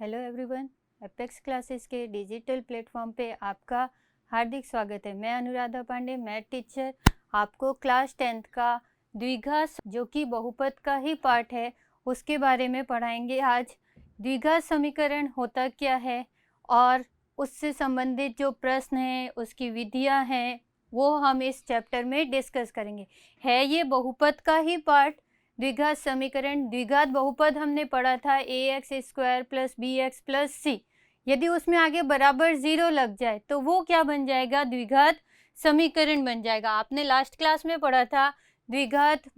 Hello everyone, apex classes के digital platform पे आपका हार्दिक स्वागत है। मैं अनुराधा पांडे, मैथ टीचर, आपको क्लास 10th का द्विघात जो कि बहुपद का ही पार्ट है उसके बारे में पढ़ाएंगे। आज द्विघात समीकरण होता क्या है और उससे संबंधित जो प्रश्न हैं, उसकी विधियां हैं, वो हम इस चैप्टर में डिस्कस करेंगे। है ये बहुपद का ही पार्ट। द्विघात समीकरण, द्विघात बहुपद हमने पढ़ा था ax² plus bx plus c। यदि उसमें आगे बराबर 0 लग जाए तो वो क्या बन जाएगा? द्विघात समीकरण बन जाएगा। आपने लास्ट क्लास में पढ़ा था द्विघात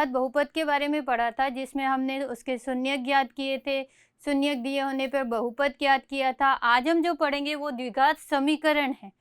बहुपद के बारे में पढ़ा था, जिसमें हमने उसके शून्यक ज्ञात किए थे, शून्यक दिए होने पर बहुपद ज्ञात किया था। आज हम जो पढ़ेंगे वो द्विघात समीकरण है।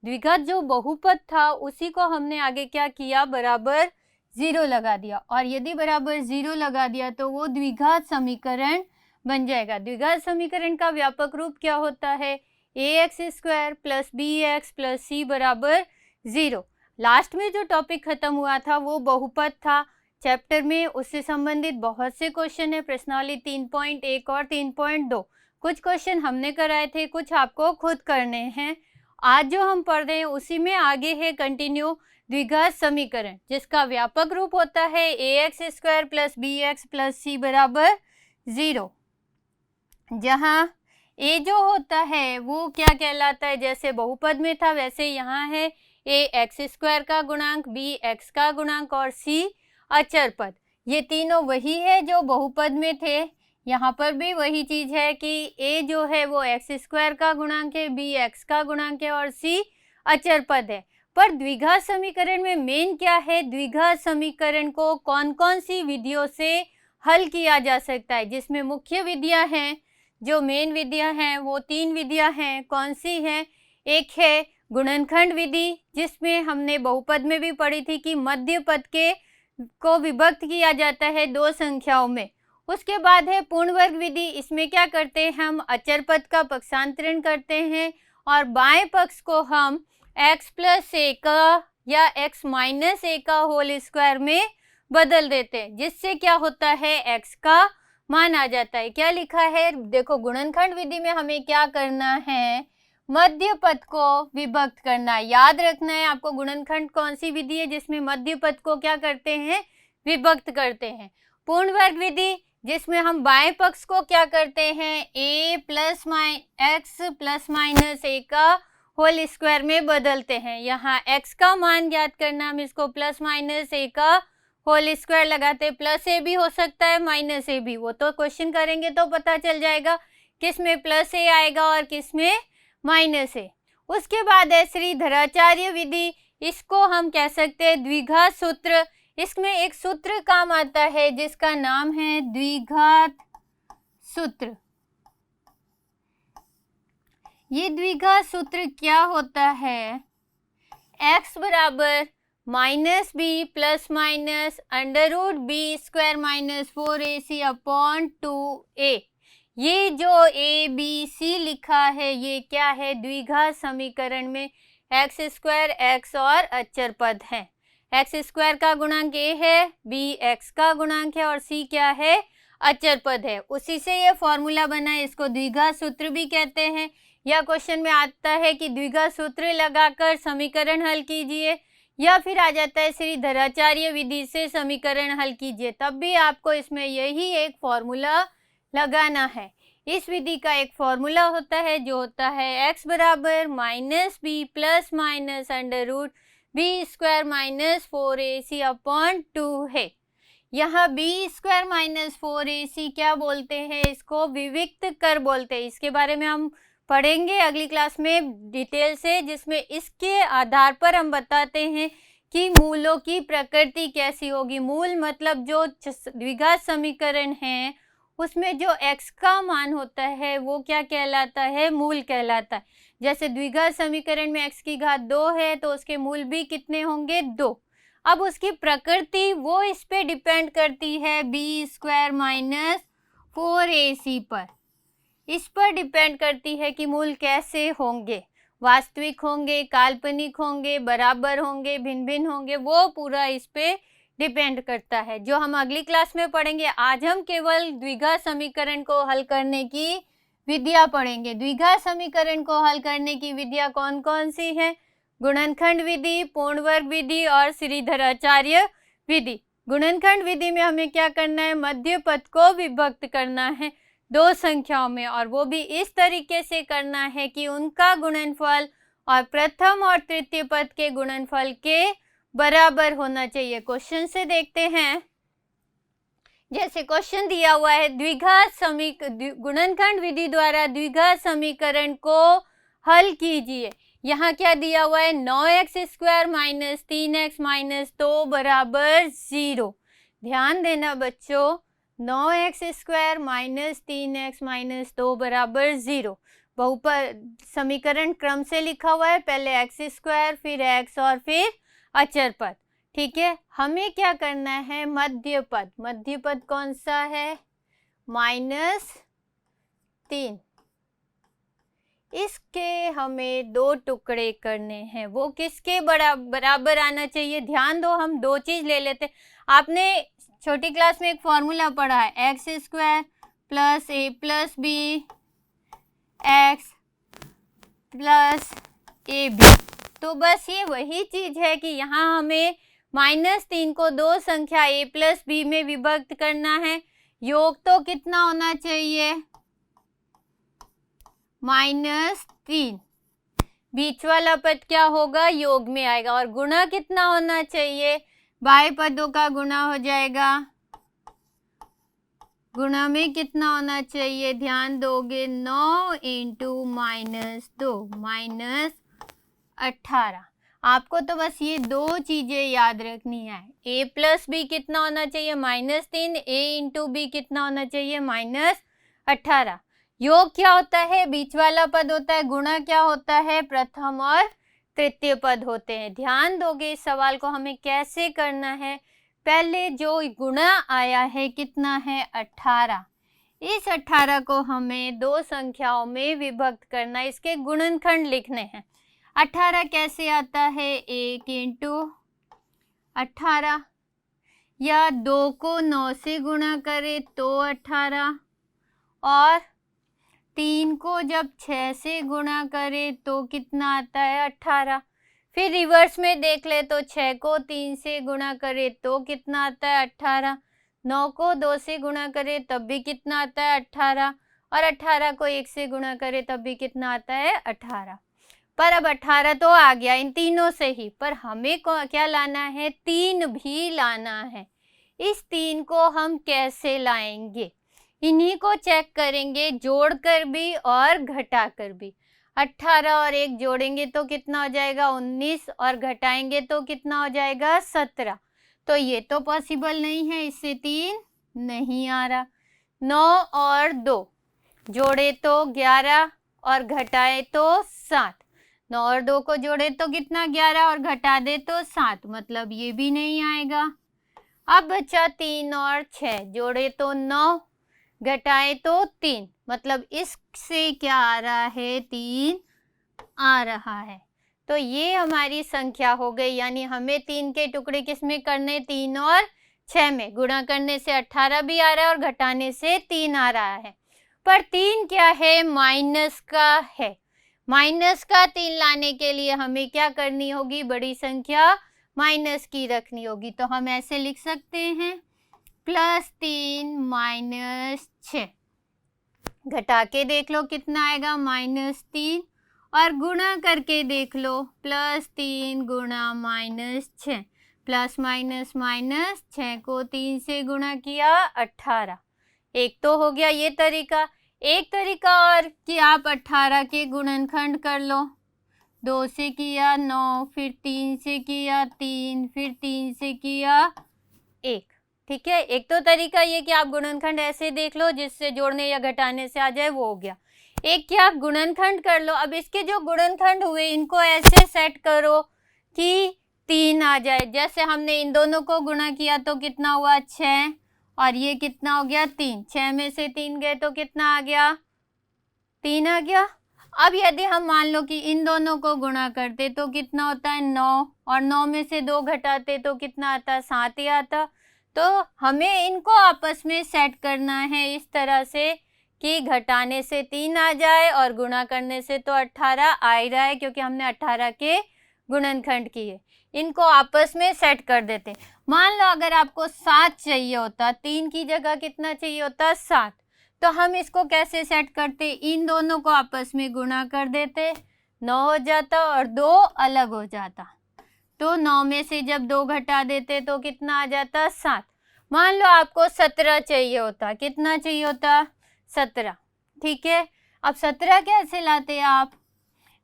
द्विघात जो बहुपद था उसी को हमने आगे क्या किया? बराबर 0 लगा दिया, और यदि बराबर 0 लगा दिया तो वो द्विघात समीकरण बन जाएगा। द्विघात समीकरण का व्यापक रूप क्या होता है? ax² plus bx plus c बराबर 0। लास्ट में जो टॉपिक खत्म हुआ था वो बहुपद था चैप्टर में, उससे संबंधित बहुत से क्वेश्चन है। प्रश्नावली 3.1 और 3.2 कुछ क्वेश्चन हमने कराए थे, कुछ आपको खुद करने हैं। आज जो हम पढ़ रहे हैं उसी में आगे है कंटिन्यू द्विघात समीकरण, जिसका व्यापक रूप होता है ax² plus bx plus c बराबर 0। जहाँ a जो होता है वो क्या कहलाता है? जैसे बहुपद में था वैसे यहाँ है ax² का गुणांक, b x का गुणांक और c अचर पद। ये तीनों वही है जो बहुपद में थे। यहाँ पर भी वही चीज है कि a जो है वो x² का गुणांक है, b x का गुणांक है और c अचर पद है। पर द्विघात समीकरण में मेन क्या है? द्विघात समीकरण को कौन कौन सी विधियों से हल किया जा सकता है? जिसमें मुख्य विधियां हैं, जो मेन विधियां हैं वो 3 विधियां हैं। कौन सी हैं? एक है गुणनखंड विधि, जिसमें हमने बहुपद में भी पढ़ी थी कि मध्य पद को विभक्त किया जाता है 2 संख्याओं में। उसके बाद है पूर्ण वर्ग विधि। इसमें क्या करते हैं? हम अचर पद का पक्षांतरण करते हैं और बाएं पक्ष को हम x प्लस a का या x माइनस a का होल स्क्वायर में बदल देते हैं, जिससे क्या होता है? x का मान आ जाता है। क्या लिखा है? देखो, गुणनखंड विधि में हमें क्या करना है? मध्य पद को विभक्त करना है। याद रखना है आपको, गुणनखंड कौन सी विधि है जिसमें मध्य पद को क्या करते हैं? विभक्त करते हैं। पूर्ण वर्ग विधि, जिसमें हम बाएं पक्ष को क्या करते हैं? a plus x plus minus a का होल स्क्वायर में बदलते हैं। यहाँ x का मान ज्ञात करना, हम इसको प्लस माइनस a का होल स्क्वायर लगाते। प्लस a भी हो सकता है, माइनस a भी, वो तो क्वेश्चन करेंगे तो पता चल जाएगा किस में प्लस a आएगा और किस में माइनस a। उसके बाद है श्रीधराचार्य विधि। इसको हम कह सकते हैं द्विघात सूत्र। इसमें एक सूत्र काम आता है जिसका नाम है द्विघात सूत्र। ये द्विघात सूत्र क्या होता है? x बराबर minus B plus minus √b² minus 4ac upon 2a। ये जो a b c लिखा है ये क्या है? द्विघात समीकरण में x² x और अचर पद है। x² का गुणांक a है, b x का गुणांक है और c क्या है? अचर पद है। उसी से ये फॉर्मूला बना है, इसको द्विघात सूत्र भी कहते हैं। या क्वेश्चन में आता है कि द्विघात सूत्र लगाकर समीकरण हल कीजिए, या फिर आ जाता है श्रीधराचार्य विधि से समीकरण हल कीजिए, तब भी आपको इसमें यही एक फॉर्मूला लगाना है। इस विधि का एक फॉर्मूला होता है जो होता है x बराबर minus B plus minus √b² minus 4ac upon 2 है। यहाँ b² माइनस 4ac क्या बोलते हैं? इसको विविक्त कर बोलते हैं। इसके बारे में हम पढ़ेंगे अगली क्लास में डिटेल से, जिसमें इसके आधार पर हम बताते हैं कि मूलों की प्रकृति कैसी होगी। मूल मतलब जो द्विघात समीकरण है उसमें जो x का मान होता है वो क्या कहलाता है? मूल कहलाता है। जैसे द्विघात समीकरण में x की घात 2 है तो उसके मूल भी कितने होंगे? 2। अब उसकी प्रकृति वो इस पे डिपेंड करती है b² माइनस 4ac पर। इस पर डिपेंड करती है कि मूल कैसे होंगे, वास्तविक होंगे, काल्पनिक होंगे, बराबर होंगे, भिन्न भिन्न होंगे, वो पूरा इस पे डिपेंड करता है, जो हम अगली क्लास में पढ़ेंगे। आज हम केवल द्विघात समीकरण को हल करने की विधियां पढ़ेंगे। द्विघात समीकरण को हल करने की विधियां कौन कौन सी हैं? गुणनखंड विधि, पूर्ण वर्ग विधि और श्रीधराचार्य विधि। गुणनखंड विधि में हमें क्या करना है? मध्य पद को विभक्त करना है दो संख्याओं में, और वो भी इस तरीके से करना है कि उनका गुणनफल और प्रथम और तृतीय पद के गुणनफल के बराबर होना चाहिए। क्वेश्चन से देखते हैं। जैसे क्वेश्चन दिया हुआ है, गुणनखंड विधि द्वारा द्विघात समीकरण को हल कीजिए। यहाँ क्या दिया हुआ है? 9x² माइनस 3x माइनस 2 बराबर 0। ध्यान देना बच्चों, 9x² माइनस 3x माइनस 2 बराबर 0। बहुपद समीकरण क्रम से लिखा हुआ है, पहले x², फिर x और फिर अचर पद। ठीक है, हमें क्या करना है? मध्य पद। मध्य पद कौन सा है? -3। इसके हमें दो टुकड़े करने हैं। वो किसके बराबर आना चाहिए? ध्यान दो, हम दो चीज ले लेते। आपने छोटी क्लास में एक फॉर्मूला पढ़ा है, x² plus a plus B x plus A B. तो बस ये वही चीज है कि यहाँ हमें -3 को दो संख्या a प्लस बी में विभक्त करना है। योग तो कितना होना चाहिए? -3। बीच वाला पद क्या होगा? योग में आएगा। और गुणा कितना होना चाहिए? बाह्य पदों का गुणा हो जाएगा। गुणा में कितना होना चाहिए? ध्यान दोगे, 9 इंटू -2 -18। आपको तो बस ये दो चीजें याद रखनी है। a प्लस बी कितना होना चाहिए? -3। a इंटू बी कितना होना चाहिए? -18। योग क्या होता है? बीच वाला पद होता है। गुणा क्या होता है? प्रथम और तृतीय पद होते हैं। ध्यान दोगे इस सवाल को हमें कैसे करना है। पहले जो गुणा आया है कितना है? 18। इस 18 को हमें दो संख्याओं में विभक्त करना है, इसके गुणनखंड लिखने हैं। 18 कैसे आता है? 1 इंटू 18, या 2 को 9 से गुणा करे तो 18, और 3 को जब 6 से गुणा करे तो कितना आता है? 18। फिर रिवर्स में देख ले तो 6 को 3 से गुणा करे तो कितना आता है? 18। 9 को 2 से गुणा करे तब भी कितना आता है? 18। और 18 को 1 से गुणा करे तब भी कितना आता है? 18। पर अब 18 तो आ गया इन तीनों से ही, पर हमें क्या लाना है? 3 भी लाना है। इस 3 को हम कैसे लाएंगे? इन्हीं को चेक करेंगे, जोड़कर भी और घटाकर भी। 18 और 1 जोड़ेंगे तो कितना हो जाएगा? 19, और घटाएंगे तो कितना हो जाएगा? 17। तो ये तो पॉसिबल नहीं है, इससे 3 नहीं आ रहा। 9 और 2 जोड़े तो 11 और घटाए तो 7। 9 और 2 को जोड़े तो कितना? 11, और घटा दे तो 7, मतलब ये भी नहीं आएगा। अब बचा 3 और 6, जोड़े तो 9, घटाए तो 3, मतलब इससे क्या आ रहा है? 3 आ रहा है। तो ये हमारी संख्या हो गई, यानी हमें 3 के टुकड़े किस में करने? 3 और 6 में। गुणा करने से 18 भी आ रहा है और घटाने से 3 आ रहा है। पर 3 क्या है? माइनस का है। माइनस का 3 लाने के लिए हमें क्या करनी होगी? बड़ी संख्या माइनस की रखनी होगी। तो हम ऐसे लिख सकते हैं, +3 -6। घटा के देख लो कितना आएगा? -3। और गुणा करके देख लो, +3 गुणा -6, प्लस माइनस माइनस, 6 को 3 से गुणा किया 18। एक तो हो गया ये तरीका। एक तरीका और कि आप 18 के गुणनखंड कर लो। 2 से किया 9, फिर 3 से किया 3, फिर 3 से किया 1। ठीक है, एक तो तरीका ये कि आप गुणनखंड ऐसे देख लो जिससे जोड़ने या घटाने से आ जाए, वो हो गया। एक कि आप गुणनखंड कर लो। अब इसके जो गुणनखंड हुए इनको ऐसे सेट करो कि 3 आ जाए। जैसे हमने इन दोनों को गुणा किया तो कितना हुआ? 6, और ये कितना हो गया? 3। 6 में से 3 गए तो कितना आ गया? 3 आ गया। अब यदि हम मान लो कि इन दोनों को गुणा करते तो कितना होता है 9, और 9 में से 2 घटाते तो कितना आता, 7 ही आता। तो हमें इनको आपस में सेट करना है इस तरह से कि घटाने से 3 आ जाए और गुणा करने से तो 18 आ ही रहा है, क्योंकि हमने 18 के गुणनखंड किए। इनको आपस में सेट कर देते। मान लो अगर आपको 7 चाहिए होता, 3 की जगह कितना चाहिए होता, 7, तो हम इसको कैसे सेट करते, इन दोनों को आपस में गुणा कर देते, 9 हो जाता और 2 अलग हो जाता। तो 9 में से जब 2 घटा देते तो कितना आ जाता, 7। मान लो आपको 17 चाहिए होता, कितना चाहिए होता, 17। ठीक है, अब 17 कैसे लाते आप,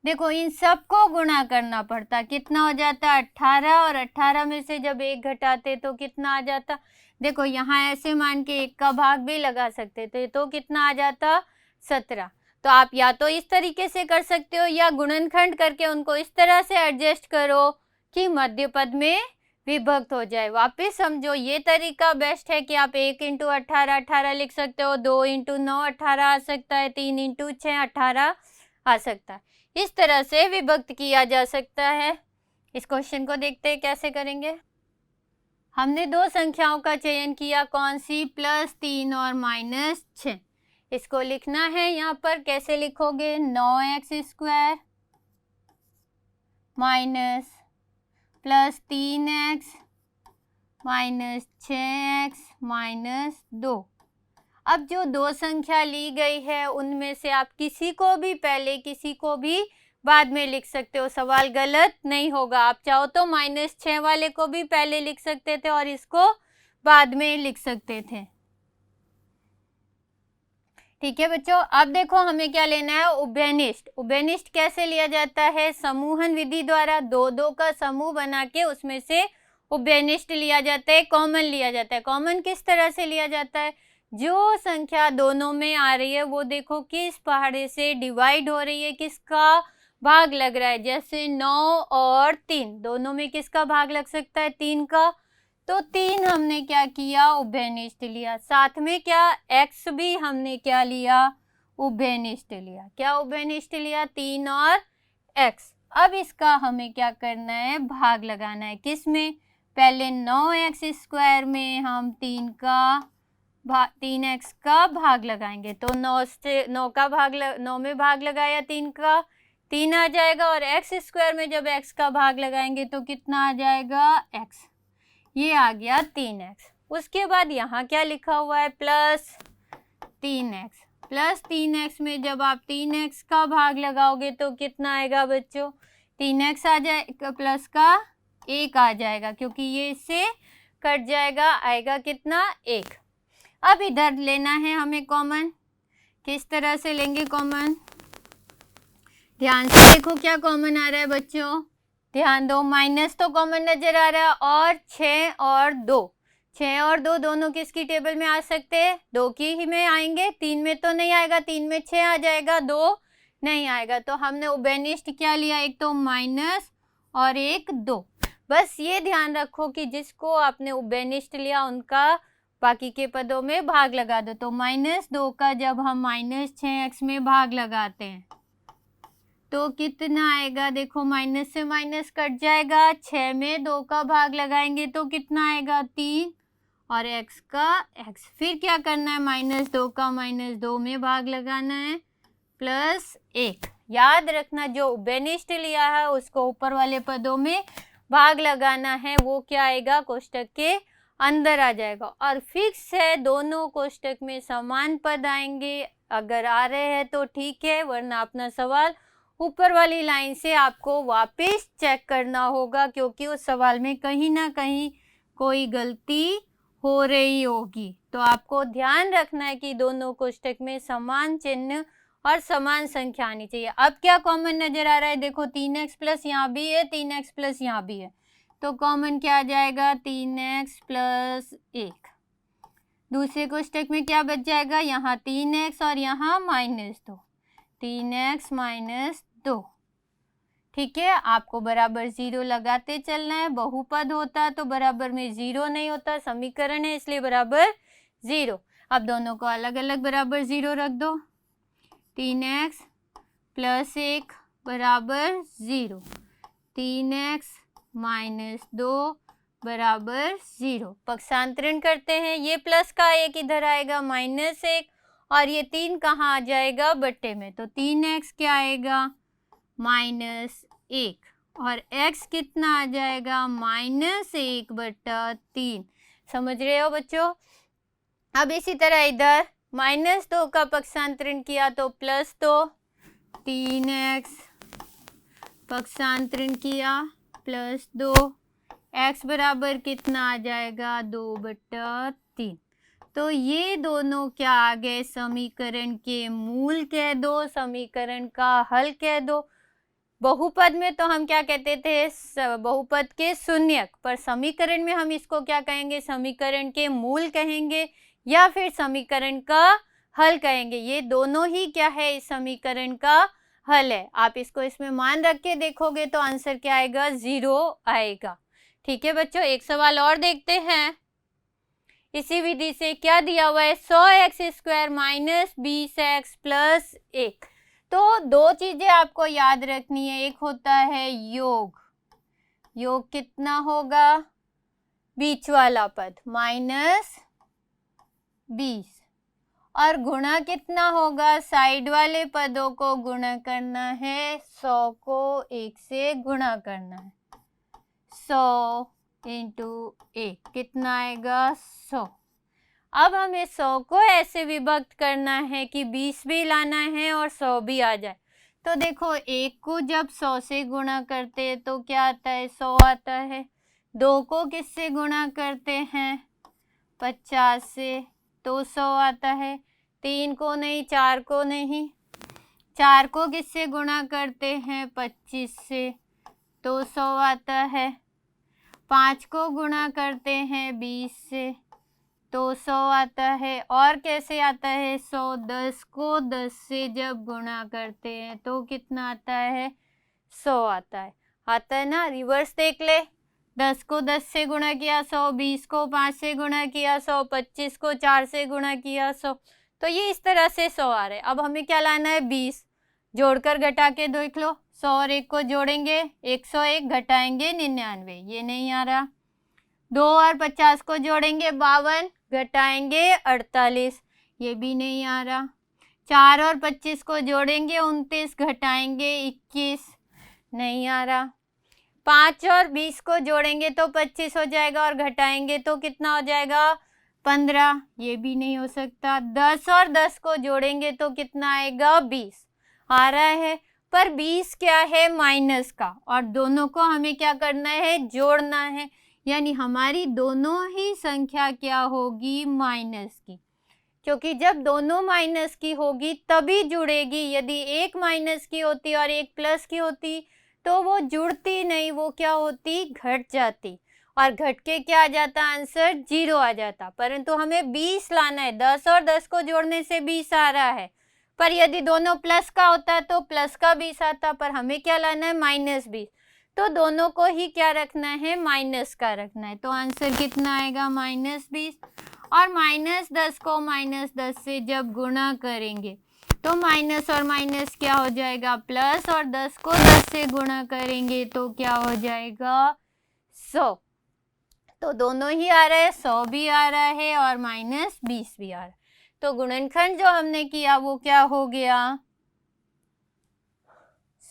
देखो इन सबको गुणा करना पड़ता, कितना हो जाता, 18, और 18 में से जब 1 घटाते तो कितना आ जाता, देखो यहाँ ऐसे मान के 1 का भाग भी लगा सकते थे तो कितना आ जाता, 17। तो आप या तो इस तरीके से कर सकते हो या गुणनखंड करके उनको इस तरह से एडजस्ट करो कि मध्य पद में विभक्त हो जाए। वापस समझो, ये तरीका बेस्ट है कि आप 1 × 18 18 लिख सकते हो, 2 × 9 18 आ सकता है, 3 × 6 18 आ सकता है। इस तरह से विभक्त किया जा सकता है। इस क्वेश्चन को देखते हैं कैसे करेंगे। हमने 2 संख्याओं का चयन किया, कौन सी, +3 और -6। इसको लिखना है यहाँ पर, कैसे लिखोगे, 9x² माइनस +3x -6x -2। अब जो 2 संख्या ली गई है उनमें से आप किसी को भी पहले, किसी को भी बाद में लिख सकते हो, सवाल गलत नहीं होगा। आप चाहो तो -6 वाले को भी पहले लिख सकते थे और इसको बाद में लिख सकते थे। ठीक है बच्चों, अब देखो हमें क्या लेना है, उभयनिष्ठ। उभयनिष्ठ कैसे लिया जाता है, समूहन विधि द्वारा 2-2 का समूह बना के उसमें से उभयनिष्ठ लिया जाता है, कॉमन लिया जाता है। कॉमन किस तरह से लिया जाता है, जो संख्या दोनों में आ रही है वो देखो किस पहाड़े से डिवाइड हो रही है, किसका भाग लग रहा है। जैसे 9 और 3 दोनों में किसका भाग लग सकता है, 3 का। तो 3 हमने क्या किया, उभयनिष्ठ लिया। साथ में क्या, x भी हमने क्या लिया, उभयनिष्ठ लिया। क्या उभयनिष्ठ लिया, 3 और x। अब इसका हमें क्या करना है, भाग लगाना है। किस में, पहले 9x² में हम 3x का भाग लगाएंगे। तो 9 का भाग 9 में भाग लगाया 3 का, 3 आ जाएगा, और x² में जब x का भाग लगाएंगे तो कितना आ जाएगा, x। ये आ गया 3x। उसके बाद यहाँ क्या लिखा हुआ है, +3x। +3x में जब आप 3x का भाग लगाओगे तो कितना आएगा बच्चों, 3x आ जाएगा, प्लस का 1 आ जाएगा, क्योंकि ये इससे कट जाएगा, आएगा कितना, 1। अब इधर लेना है हमें कॉमन। किस तरह से लेंगे कॉमन, ध्यान से देखो क्या कॉमन आ रहा है बच्चों, ध्यान दो, माइनस तो कॉमन नजर आ रहा है, और 6 और 2, 6 और 2 दोनों किसकी टेबल में आ सकते हैं, 2 की ही में आएंगे, 3 में तो नहीं आएगा, 3 में 6 आ जाएगा, 2 नहीं आएगा। तो हमने उभयनिष्ठ क्या लिया, एक तो माइनस और एक 2। बस ये ध्यान रखो कि जिसको आपने उभयनिष्ठ लिया उनका बाकी के पदों में भाग लगा दो। तो -2 का जब हम -6x में भाग लगाते हैं तो कितना आएगा, देखो माइनस से माइनस कट जाएगा, 6 में 2 का भाग लगाएंगे तो कितना आएगा, 3, और x का x। फिर क्या करना है, -2 का -2 में भाग लगाना है, +1। याद रखना जो उभयनिष्ठ लिया है उसको ऊपर वाले पदों में भाग लगाना है, वो क्या आएगा, कोष्टक के अंदर आ जाएगा। और फिक्स है दोनों कोष्टक में समान पद आएंगे, अगर आ रहे हैं तो ठीक है, वरना अपना सवाल ऊपर वाली लाइन से आपको वापस चेक करना होगा, क्योंकि उस सवाल में कहीं ना कहीं कोई गलती हो रही होगी। तो आपको ध्यान रखना है कि दोनों कोष्टक में समान चिन्ह और समान संख्या आनी चाहिए। अब क्या कॉमन नजर आ रहा है, देखो 3x प्लस यहाँ भी है, 3x प्लस यहाँ भी है, तो कॉमन क्या आ जाएगा, 3x प्लस 1। दूसरे कोष्टक में क्या बच जाएगा, यहाँ 3x और यहाँ -2, 3x -2। ठीक है, आपको बराबर 0 लगाते चलना है। बहुपद होता तो बराबर में 0 नहीं होता, समीकरण है इसलिए बराबर 0। अब दोनों को अलग अलग बराबर 0 रख दो, 3x प्लस 1 बराबर 0, 3x माइनस 2 बराबर 0। पक्षांतरण करते हैं, ये प्लस का 1 इधर आएगा माइनस 1 और ये 3 कहाँ आ जाएगा बट्टे में, तो 3x क्या आएगा माइनस 1 और x कितना आ जाएगा माइनस 1 बट्टा 3। समझ रहे हो बच्चों। अब इसी तरह इधर माइनस 2 का पक्षांतरण किया तो प्लस 2, 3x पक्षांतरण किया प्लस 2, x बराबर कितना आ जाएगा 2 बट्टा 3। तो ये दोनों क्या आ गए समीकरण के मूल कह दो, समीकरण का हल कह दो। बहुपद में तो हम क्या कहते थे बहुपद के शून्यक, पर समीकरण में हम इसको क्या कहेंगे समीकरण के मूल कहेंगे या फिर समीकरण का हल कहेंगे। ये दोनों ही क्या है इस समीकरण का हल है। आप इसको इसमें मान रख के देखोगे तो आंसर क्या आएगा 0 आएगा। ठीक है बच्चों, एक सवाल और देखते हैं। इसी विधि से क्या दिया हुआ है 100x² माइनस 20x प्लस 1। तो दो चीजें आपको याद रखनी है, एक होता है योग, योग कितना होगा बीच वाला पद माइनस 20 और गुणा कितना होगा साइड वाले पदों को गुणा करना है, 100 को 1 से गुणा करना है, 100 इंटू 1 कितना आएगा 100। अब हमें 100 को ऐसे विभक्त करना है कि 20 भी लाना है और 100 भी आ जाए। तो देखो 1 को जब 100 से गुणा करते हैं तो क्या आता है 100 आता है। 2 को किससे गुणा करते हैं 50 से तो 100 आता है। 3 को नहीं, 4 को नहीं, 4 को किससे गुणा करते हैं 25 से तो 100 आता है। 5 को गुणा करते हैं 20 से तो 100 आता है। और कैसे आता है 100, 10 को 10 से जब गुणा करते हैं तो कितना आता है 100 आता है। आता है ना, रिवर्स देख ले, 10 को 10 से गुणा किया 100, 20 को 5 से गुणा किया 100, 25 को 4 से गुणा किया 100, तो ये इस तरह से 100 आ रहे हैं। अब हमें क्या लाना है 20, जोड़कर घटा के देख लो, 100 और 1 को जोड़ेंगे 101 घटाएंगे 99, ये नहीं आ रहा। 2 और 50 को जोड़ेंगे 52 घटाएंगे 48, ये भी नहीं आ रहा। 4 और 25 को जोड़ेंगे 29 घटाएंगे 21, नहीं आ रहा। 5 और 20 को जोड़ेंगे तो 25 हो जाएगा और घटाएंगे तो कितना हो जाएगा 15, ये भी नहीं हो सकता। 10 और 10 को जोड़ेंगे तो कितना आएगा 20 आ रहा है, पर 20 क्या है माइनस का और दोनों को हमें क्या करना है जोड़ना है, यानी हमारी दोनों ही संख्या क्या होगी माइनस की, क्योंकि जब दोनों माइनस की होगी तभी जुड़ेगी। यदि एक माइनस की होती और एक प्लस की होती तो वो जुड़ती नहीं, वो क्या होती घट जाती और घट के क्या आ जाता आंसर 0 आ जाता। परंतु हमें 20 लाना है, 10 और 10 को जोड़ने से 20 आ रहा है, पर यदि दोनों प्लस का होता तो प्लस का 20 आता, पर हमें क्या लाना है माइनस 20, तो दोनों को ही क्या रखना है माइनस का रखना है। तो आंसर कितना आएगा माइनस 20 और माइनस 10 को माइनस 10 से जब गुणा करेंगे तो माइनस और माइनस क्या हो जाएगा प्लस, और 10 को 10 से गुणा करेंगे तो क्या हो जाएगा 100। तो दोनों ही आ रहा है, 100 भी आ रहा है और माइनस 20 भी आ रहा है। तो गुणनखंड जो हमने किया वो क्या हो गया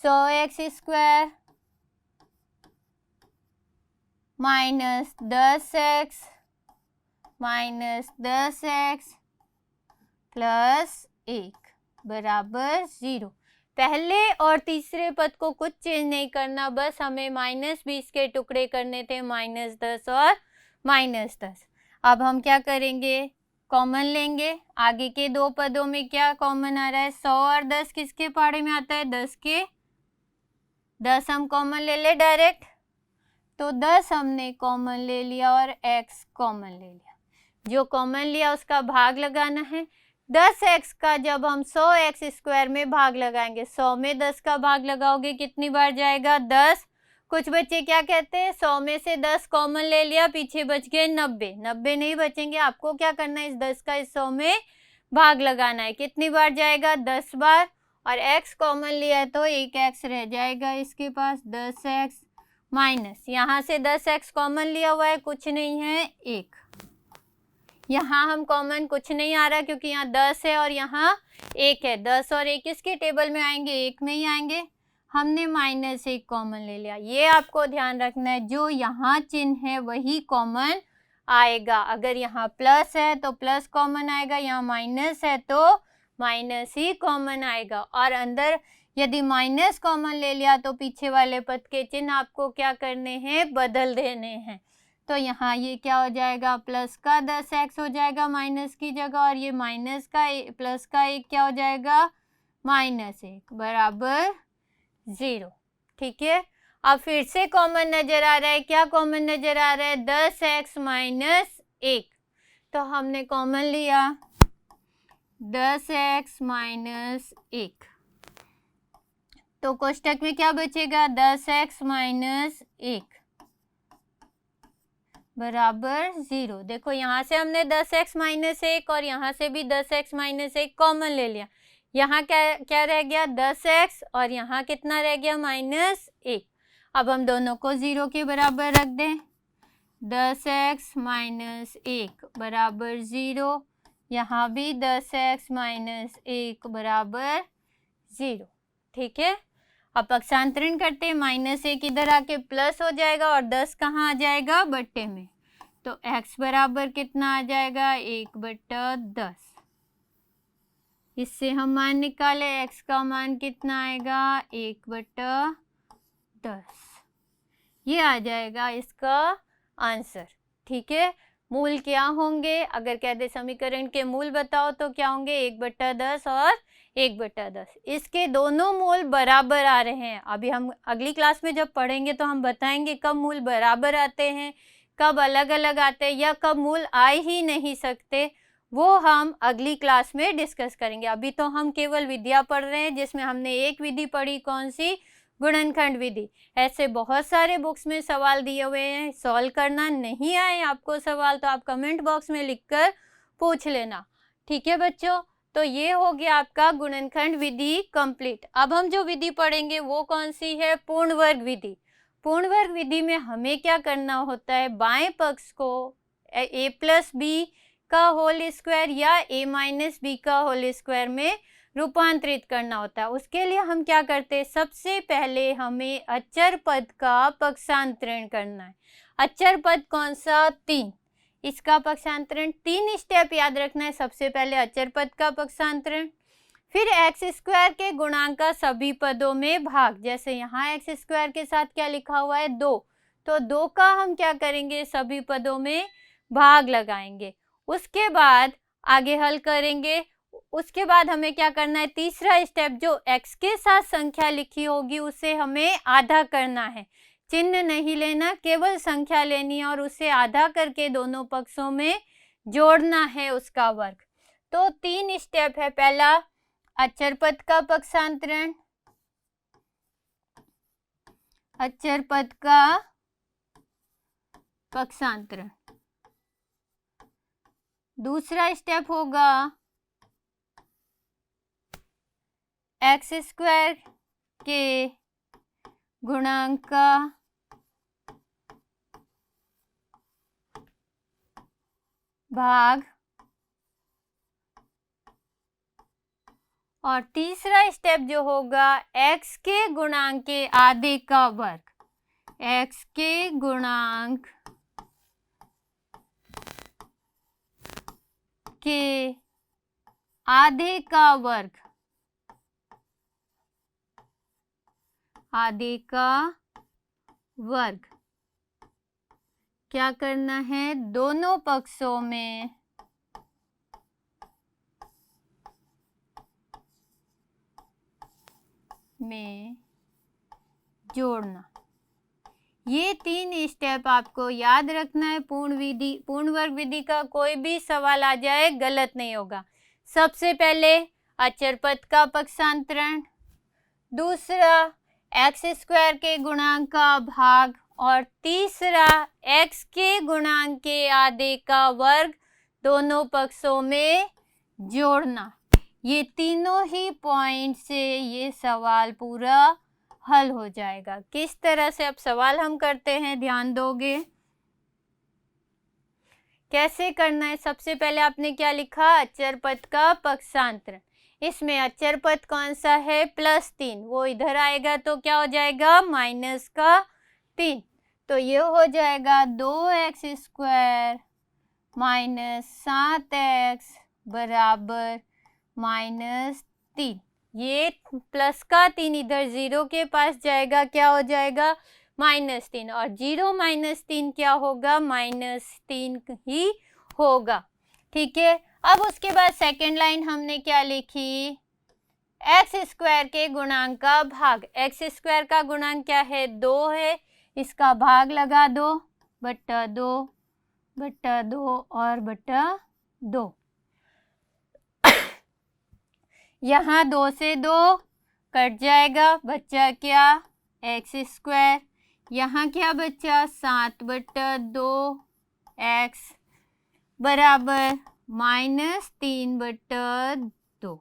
100x² minus 10x minus 10x plus 1 बराबर 0। पहले और तीसरे पद को कुछ चेंज नहीं करना, बस हमें माइनस 20 के टुकड़े करने थे, माइनस 10 और माइनस 10। अब हम क्या करेंगे कॉमन लेंगे, आगे के दो पदों में क्या कॉमन आ रहा है 100 और 10 किसके पहाड़े में आता है 10 के 10 हम कॉमन ले ले डायरेक्ट, तो 10 हमने कॉमन ले लिया और x कॉमन ले लिया। जो कॉमन लिया उसका भाग लगाना है। 10x का जब हम 100x² में भाग लगाएंगे, 100 में 10 का भाग लगाओगे कितनी बार जाएगा 10। कुछ बच्चे क्या कहते हैं 100 में से 10 कॉमन ले लिया, पीछे बच गए 90, 90 नहीं बचेंगे। आपको क्या करना है इस 10 का इस 100 में भाग लगाना है, कितनी बार जाएगा 10 बार, और x कॉमन लिया है तो एक x रह जाएगा इसके पास, 10x माइनस, यहाँ से 10x कॉमन लिया हुआ है, कुछ नहीं है 1। यहाँ हम कॉमन कुछ नहीं आ रहा क्योंकि यहाँ 10 है और यहाँ 1 है। 10 और 1 किसके टेबल में आएंगे, 1 में ही आएंगे। हमने -1 कॉमन ले लिया। ये आपको ध्यान रखना है, जो यहाँ चिन्ह है वही कॉमन आएगा। अगर यहाँ प्लस है तो प्लस कॉमन आएगा, यहाँ माइनस है तो माइनस ही कॉमन आएगा। और अंदर यदि माइनस कॉमन ले लिया तो पीछे वाले पद के चिन्ह आपको क्या करने हैं, बदल देने हैं। तो यहाँ ये क्या हो जाएगा, प्लस का 10x हो जाएगा माइनस की जगह, और ये माइनस का प्लस का 1 क्या हो जाएगा, -1 बराबर 0। ठीक है, अब फिर से कॉमन नजर आ रहा है, क्या कॉमन नजर आ रहा है, 10x माइनस 1। तो हमने कॉमन लिया 10x माइनस 1, तो कोष्टक में क्या बचेगा, 10x माइनस 1 बराबर 0। देखो यहाँ से हमने 10x माइनस 1 और यहाँ से भी 10x माइनस 1 कॉमन ले लिया। यहाँ क्या रह गया, 10x, और यहाँ कितना रह गया, -1। अब हम दोनों को 0 के बराबर रख दें, 10x माइनस 1 बराबर 0, यहाँ भी 10x माइनस 1 बराबर 0। ठीक है, अब पक्षांतरण करते हैं, -1 इधर आके प्लस हो जाएगा और 10 कहाँ आ जाएगा, बट्टे में। तो x बराबर कितना आ जाएगा, 1/10। इससे हम मान निकाले, x का मान कितना आएगा, 1/10। ये आ जाएगा इसका आंसर। ठीक है, मूल क्या होंगे, अगर कहते समीकरण के मूल बताओ तो क्या होंगे, 1/10 और 1/10। इसके दोनों मूल बराबर आ रहे हैं। अभी हम अगली क्लास में जब पढ़ेंगे तो हम बताएंगे कब मूल बराबर आते हैं, कब अलग अलग आते हैं, या कब मूल आ ही नहीं सकते, वो हम अगली क्लास में डिस्कस करेंगे। अभी तो हम केवल विधियाँ पढ़ रहे हैं, जिसमें हमने एक विधि पढ़ी, कौन सी, गुणनखंड विधि। ऐसे बहुत सारे बुक्स में सवाल दिए हुए हैं, सॉल्व करना नहीं आए आपको सवाल तो आप कमेंट बॉक्स में लिखकर पूछ लेना। ठीक है बच्चों, तो ये हो गया आपका गुणनखंड विधि कंप्लीट। अब हम जो विधि पढ़ेंगे वो कौन सी है, पूर्ण वर्ग विधि। पूर्ण वर्ग विधि में हमें क्या करना होता है, बाएं पक्ष को a+b का होल स्क्वायर या a-b का होल स्क्वायर में रूपांतरित करना होता है। उसके लिए हम क्या करते हैं, सबसे पहले हमें अचर पद का पक्षांतरण करना है। अचर पद कौन सा, 3। इसका पक्षांतरण 3 स्टेप याद रखना है। सबसे पहले अचर पद का पक्षांतरण, फिर x² के गुणांक का सभी पदों में भाग। जैसे यहाँ x² के साथ क्या लिखा हुआ है, 2, तो 2 का हम क्या करेंगे, सभी पदों में भाग लगाएंगे। उसके बाद आगे हल करेंगे। उसके बाद हमें क्या करना है, तीसरा स्टेप, जो x के साथ संख्या लिखी होगी उसे हमें आधा करना है। चिन्ह नहीं लेना, केवल संख्या लेनी है और उसे आधा करके दोनों पक्षों में जोड़ना है उसका वर्ग। तो 3 स्टेप है। पहला अचर पद का पक्षांतरण, अचर पद का पक्षांतरण। दूसरा स्टेप होगा x² के गुणांक का भाग, और तीसरा स्टेप जो होगा x के गुणांक के आधे का वर्ग, x के गुणांक के आधे का वर्ग, आधे का वर्ग क्या करना है, दोनों पक्षों में जोड़ना। ये 3 स्टेप आपको याद रखना है। पूर्ण वर्ग विधि का कोई भी सवाल आ जाए गलत नहीं होगा। सबसे पहले अचर पद का पक्षांतरण, दूसरा x² के गुणांक का भाग, और तीसरा x के गुणांक के आधे का वर्ग दोनों पक्षों में जोड़ना। ये तीनों ही पॉइंट से ये सवाल पूरा हल हो जाएगा। किस तरह से अब सवाल हम करते हैं, ध्यान दोगे? कैसे करना है? सबसे पहले आपने क्या लिखा? अचर पद का पक्षांतरण। इसमें अचर पद कौन सा है? +3, वो इधर आएगा तो क्या हो जाएगा? -3। तो ये हो जाएगा 2x² -7x बराबर -3। ये प्लस का 3 इधर 0 के पास जाएगा, क्या हो जाएगा? -3। और 0 -3 क्या होगा? -3 ही होगा। ठीक है, अब उसके बाद सेकेंड लाइन हमने क्या लिखी? x² के गुणांक का भाग। x² का गुणांक क्या है? 2 है, इसका भाग लगा दो, बट्टा 2 और बट्टा 2। यहाँ 2 से 2 कट जाएगा, बच्चा क्या? x²। यहाँ क्या बच्चा? 7/2x बराबर -3/2।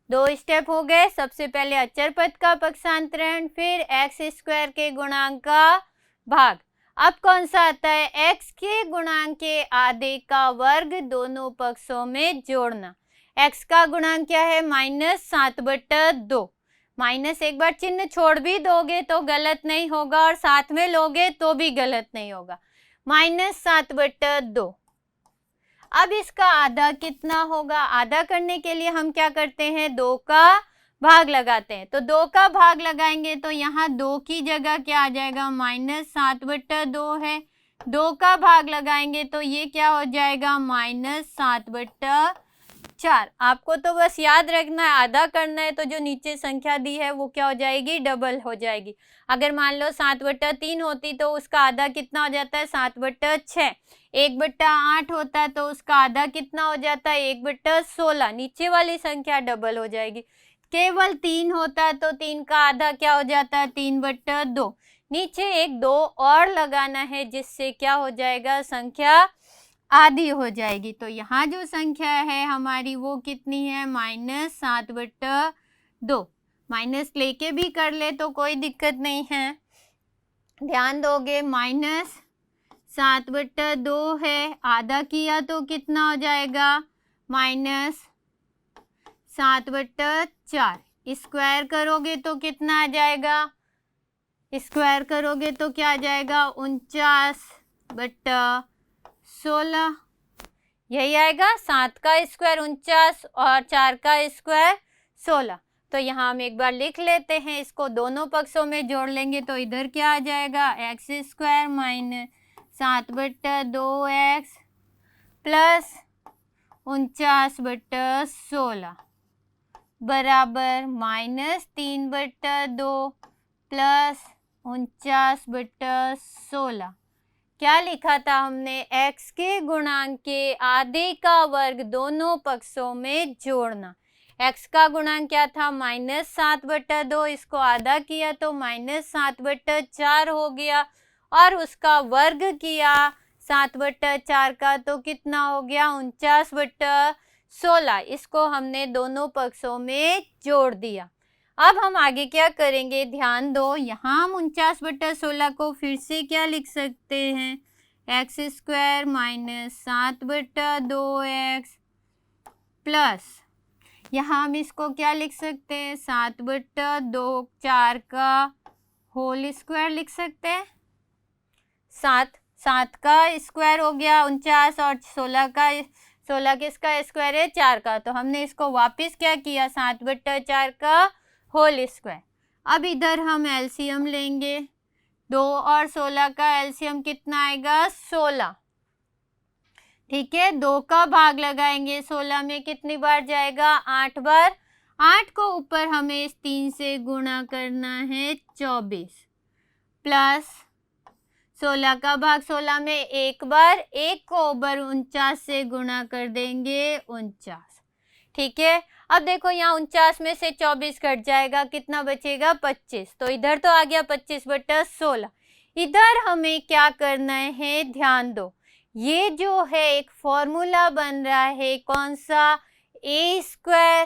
2 स्टेप हो गए। सबसे पहले अचर पद का पक्षांतरण, फिर x² के गुणांक का भाग। अब कौन सा आता है? x के गुणांक के आधे का वर्ग दोनों पक्षों में जोड़ना। x का गुणांक क्या है? -7/2। माइनस एक बार चिन्ह छोड़ भी दोगे तो गलत नहीं होगा, और साथ में लोगे तो भी गलत नहीं होगा। -7/2। अब इसका आधा कितना होगा? आधा करने के लिए हम क्या करते हैं? 2 का भाग लगाते हैं। तो 2 का भाग लगाएंगे तो यहाँ 2 की जगह क्या आ जाएगा? -7/2 है। 2 का भाग लगाएंगे तो ये क्या हो जाएगा? -7/4। आपको तो बस याद रखना है, आधा करना है तो जो नीचे संख्या दी है वो क्या हो जाएगी? डबल हो जाएगी। अगर मान लो 7/3 होती तो उसका आधा कितना हो जाता है? 7/6। 1/8 होता तो उसका आधा कितना हो जाता है? 1/16। नीचे वाली संख्या डबल हो जाएगी। केवल 3 होता तो 3 का आधा क्या हो जाता है? 3/2। नीचे एक 2 और लगाना है, जिससे क्या हो जाएगा? संख्या आधी हो जाएगी। तो यहाँ जो संख्या है हमारी वो कितनी है? -7/2। माइनस लेके भी कर ले तो कोई दिक्कत नहीं है। ध्यान दोगे, -7/2 है, आधा किया तो कितना हो जाएगा? -7/4। स्क्वायर करोगे तो कितना आ जाएगा? स्क्वायर करोगे तो क्या आ जाएगा? 49/16। यही आएगा। 7 का स्क्वायर 49 और 4 का स्क्वायर 16। तो यहाँ हम एक बार लिख लेते हैं, इसको दोनों पक्षों में जोड़ लेंगे तो इधर क्या आ जाएगा? x² -7/2x प्लस 49/16 बराबर -3/2 प्लस 49/16। क्या लिखा था हमने? x के गुणांक के आधे का वर्ग दोनों पक्षों में जोड़ना। x का गुणांक क्या था? -7/2। इसको आधा किया तो -7/4 हो गया, और उसका वर्ग किया 7/4 का तो कितना हो गया? 49/16। इसको हमने दोनों पक्षों में जोड़ दिया। अब हम आगे क्या करेंगे? ध्यान दो, यहाँ हम 49/16 को फिर से क्या लिख सकते हैं? x² -7/2x प्लस, यहाँ हम इसको क्या लिख सकते हैं? 7/2, 4 का होल स्क्वायर लिख सकते हैं। 7 का स्क्वायर हो गया 49, और 16 किसका स्क्वायर है? 4 का। तो हमने इसको वापस क्या किया? 7/4 का होल स्क्वायर। अब इधर हम एलसीएम लेंगे। 2 और 16 का एलसीएम कितना आएगा? 16। ठीक है, 2 का भाग लगाएंगे। 16 में कितनी बार जाएगा? 8 बार। 8 को ऊपर हमें इस 3 से गुणा करना है, 24 प्लस 16 का भाग 16 में एक बार, 1 को ऊपर 49 से गुणा कर देंगे, 49। ठीक है, अब देखो यहाँ 49 में से 24 कट जाएगा, कितना बचेगा? 25। तो इधर तो आ गया 25/16। इधर हमें क्या करना है? ध्यान दो, ये जो है एक फॉर्मूला बन रहा है, कौन सा? A square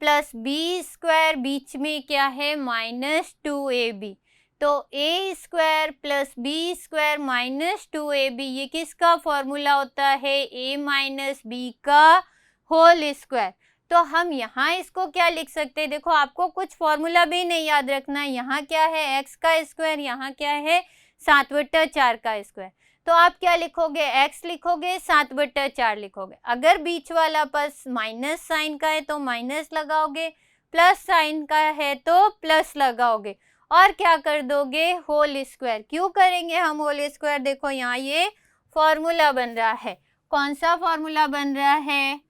plus b square, बीच में क्या है -2ab, तो a square plus b square -2ab, ये किसका फॉर्मूला होता है, a माइनस बी का होल स्क्वायर। तो हम यहाँ इसको क्या लिख सकते हैं, देखो आपको कुछ फॉर्मूला भी नहीं याद रखना, यहाँ क्या है x का स्क्वायर, यहाँ क्या है 7/4 का स्क्वायर, तो आप क्या लिखोगे, x लिखोगे 7/4 लिखोगे। अगर बीच वाला पद माइनस साइन का है तो माइनस लगाओगे, प्लस साइन का है तो प्लस लगाओगे, और क्या कर दोगे, होल स्क्वायर। क्यों करेंगे हम होल स्क्वायर, देखो यहाँ ये फॉर्मूला बन रहा है, कौन सा फॉर्मूला बन रहा है,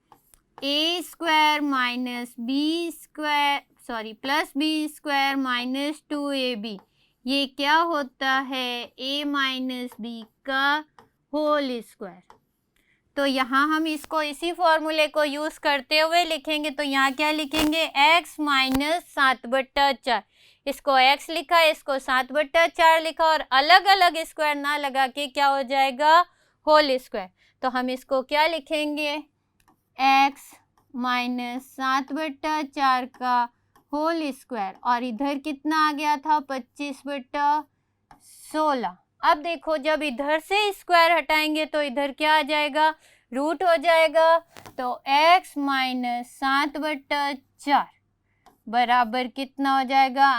a square minus b square sorry plus b square -2ab, ये क्या होता है, a माइनस बी का होल स्क्वायर। तो यहाँ हम इसको इसी फॉर्मूले को यूज़ करते हुए लिखेंगे, तो यहाँ क्या लिखेंगे, x माइनस 7/4, इसको x लिखा, इसको 7/4 लिखा, और अलग अलग स्क्वायर ना लगा के क्या हो जाएगा, होल स्क्वायर। तो हम इसको क्या लिखेंगे, x माइनस 7/4 का होल स्क्वायर, और इधर कितना आ गया था 25/16। अब देखो जब इधर से स्क्वायर हटाएंगे तो इधर क्या आ जाएगा, रूट हो जाएगा, तो x माइनस 7/4 बराबर कितना हो जाएगा,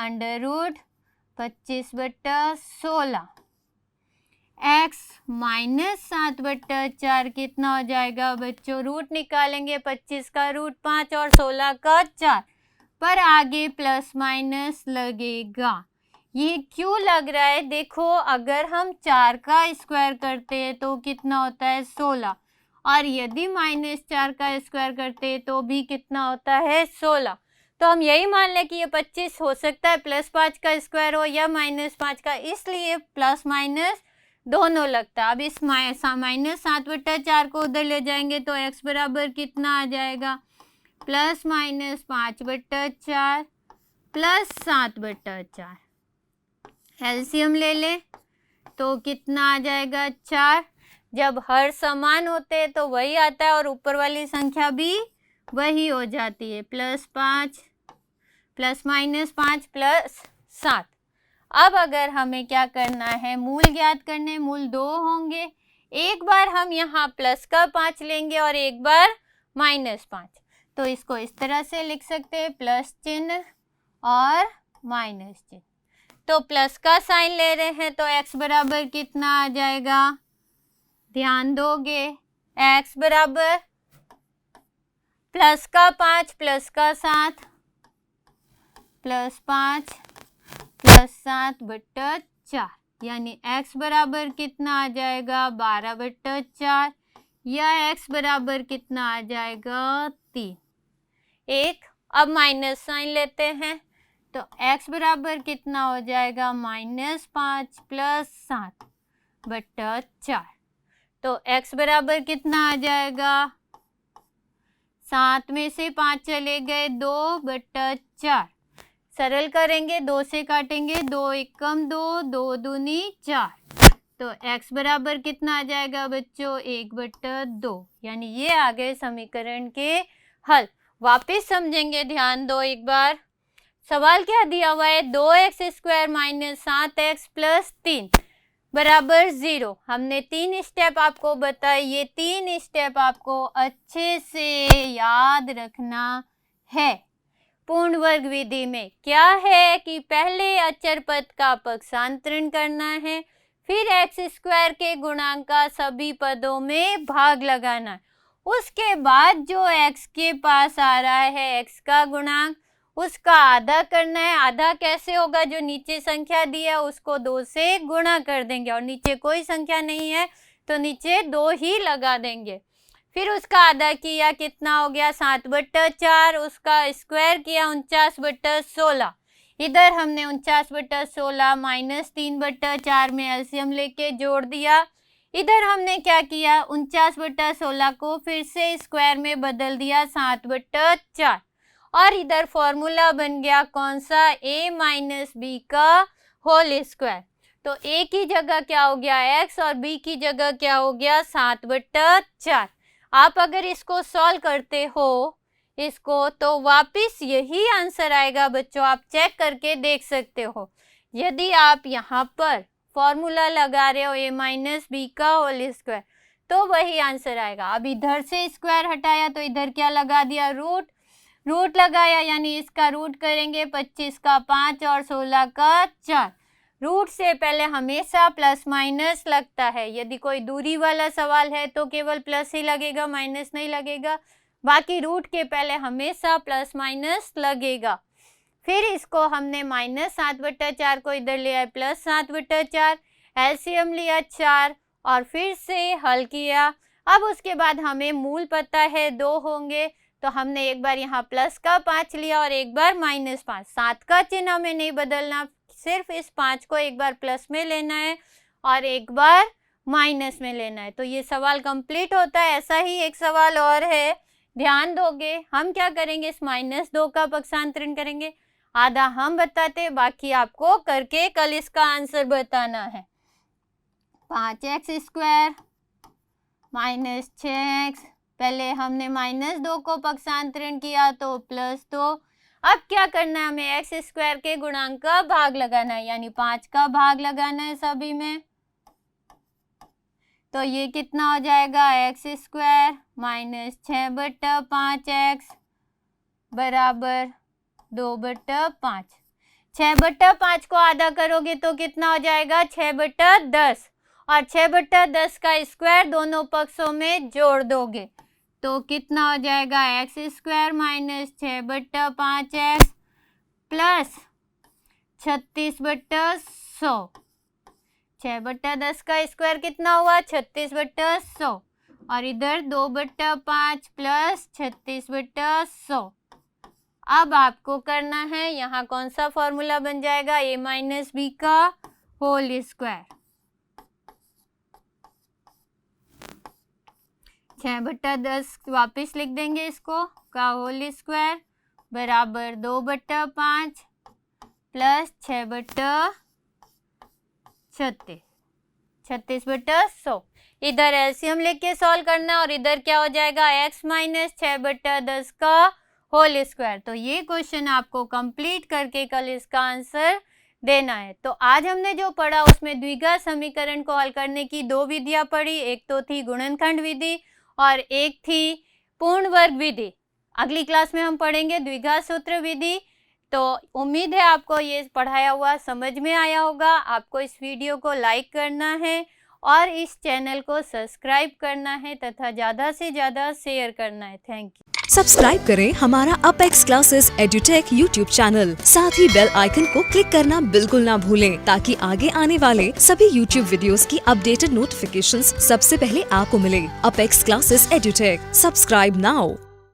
√25/16। x माइनस 7/4 कितना हो जाएगा बच्चों, रूट निकालेंगे, 25 का रूट 5 और 16 का 4, पर आगे प्लस माइनस लगेगा। ये क्यों लग रहा है, देखो अगर हम 4 का स्क्वायर करते हैं तो कितना होता है 16, और यदि -4 का स्क्वायर करते हैं तो भी कितना होता है 16। तो हम यही मान लें कि ये 25 हो सकता है +5 का स्क्वायर हो या -5 का, इसलिए प्लस माइनस दोनों लगता है। अब इस -7/4 को उधर ले जाएंगे तो x बराबर कितना आ जाएगा, ±5/4 प्लस 7/4, एलसीएम ले ले तो कितना आ जाएगा 4। जब हर समान होते हैं तो वही आता है और ऊपर वाली संख्या भी वही हो जाती है, +5 ±5 प्लस 7। अब अगर हमें क्या करना है, मूल ज्ञात करने, मूल 2 होंगे, एक बार हम यहाँ प्लस का 5 लेंगे और एक बार -5, तो इसको इस तरह से लिख सकते हैं, प्लस चिन्ह और माइनस चिन्ह। तो प्लस का साइन ले रहे हैं तो x बराबर कितना आ जाएगा, ध्यान दोगे, x बराबर प्लस का 5 प्लस का 7 +5 प्लस 7/4, यानी x बराबर कितना आ जाएगा 12/4, या x बराबर कितना आ जाएगा 3। एक अब माइनस साइन लेते हैं तो x बराबर कितना हो जाएगा -5 प्लस 7/4, तो x बराबर कितना आ जाएगा, 7 में से 5 चले गए 2/4, सरल करेंगे 2 से काटेंगे, 2 एकम 2, 2 दूनी 4, तो x बराबर कितना आ जाएगा बच्चों 1/2, यानी ये आ गए समीकरण के हल। वापिस समझेंगे, ध्यान दो एक बार, सवाल क्या दिया हुआ है, 2x² - 7x + 3 बराबर 0। हमने 3 स्टेप आपको बताए, ये 3 स्टेप आपको अच्छे से याद रखना है। पूर्ण वर्ग विधि में क्या है कि पहले अचर पद का पक्षांतरण करना है, फिर x² के गुणांक का सभी पदों में भाग लगाना है, उसके बाद जो x के पास आ रहा है x का गुणांक, उसका आधा करना है। आधा कैसे होगा, जो नीचे संख्या दी है उसको 2 से गुणा कर देंगे, और नीचे कोई संख्या नहीं है तो नीचे 2 ही लगा देंगे। फिर उसका आधा किया, कितना हो गया 7/4, उसका स्क्वायर किया 49/16, इधर हमने 49/16 -3/4 में एलसीएम लेके जोड़ दिया। इधर हमने क्या किया, 49/16 को फिर से स्क्वायर में बदल दिया 7/4, और इधर फॉर्मूला बन गया कौन सा, a माइनस बी का होल स्क्वायर। तो a की जगह क्या हो गया x और b की जगह क्या हो गया 7/4। आप अगर इसको सॉल्व करते हो, इसको, तो वापस यही आंसर आएगा बच्चों। आप चेक करके देख सकते हो। यदि आप यहाँ पर फॉर्मूला लगा रहे हो a माइनस बी का होल स्क्वायर, तो वही आंसर आएगा। अब इधर से स्क्वायर हटाया तो इधर क्या लगा दिया, रूट लगाया, यानी इसका रूट करेंगे 25 का 5 और 16 का 4। रूट से पहले हमेशा प्लस माइनस लगता है। यदि कोई दूरी वाला सवाल है तो केवल प्लस ही लगेगा, माइनस नहीं लगेगा। बाकी रूट के पहले हमेशा प्लस माइनस लगेगा। फिर इसको हमने -7/4 को इधर ले आए प्लस 7/4, एलसीएम लिया 4 और फिर से हल किया। अब उसके बाद हमें मूल पता है 2 होंगे, तो हमने एक बार यहाँ प्लस का 5 लिया और एक बार -5। 7 का चिन्ह हमें नहीं बदलना, सिर्फ इस 5 को एक बार प्लस में लेना है और एक बार माइनस में लेना है। तो ये सवाल कंप्लीट होता है। ऐसा ही एक सवाल और है, ध्यान दोगे। हम क्या करेंगे, इस -2 का पक्षांतरण करेंगे। आधा हम बताते, बाकी आपको करके कल इसका आंसर बताना है। 5x स्क्वायर माइनस 6x, पहले हमने -2 को पक्षांतरण किया तो +2। अब क्या करना है, हमें x स्क्वायर के गुणांक का भाग लगाना है, यानी 5 का भाग लगाना है सभी में। तो ये कितना हो जाएगा, x स्क्वायर माइनस 6/5x बराबर 2/5। 6/5 को आधा करोगे तो कितना हो जाएगा, 6/10, और 6/10 का स्क्वायर दोनों पक्षों में जोड़ दोगे तो कितना हो जाएगा, x square minus 6/5x plus 36/100। 6/10 का स्क्वायर कितना हुआ, 36/100, और इधर 2/5 प्लस 36/100। अब आपको करना है, यहाँ कौन सा फॉर्मूला बन जाएगा, a माइनस बी का होल स्क्वायर। 6/10 वापिस लिख देंगे इसको, का होल स्क्वायर बराबर 2/5 प्लस 6/36, 36/100। इधर एलसीएम लेके सॉल्व करना और इधर क्या हो जाएगा, x माइनस 6/10 का होल स्क्वायर। तो ये क्वेश्चन आपको कंप्लीट करके कल इसका आंसर देना है। तो आज हमने जो पढ़ा उसमें द्विघात समीकरण को हल करने की 2 विधियां पढ़ी। एक तो थी गुणनखंड विधि और एक थी पूर्ण वर्ग विधि। अगली क्लास में हम पढ़ेंगे द्विघात सूत्र विधि। तो उम्मीद है आपको ये पढ़ाया हुआ समझ में आया होगा। आपको इस वीडियो को लाइक करना है और इस चैनल को सब्सक्राइब करना है तथा ज़्यादा से ज़्यादा शेयर करना है। Thank you. सब्सक्राइब करें हमारा Apex Classes Edutech YouTube channel. साथ ही बेल आइकन को क्लिक करना बिल्कुल ना भूलें, ताकि आगे आने वाले सभी यूट्यूब वीडियोस की अपडेटेड नोटिफिकेशंस सबसे पहले आपको मिले। Apex Classes Edutech, subscribe now.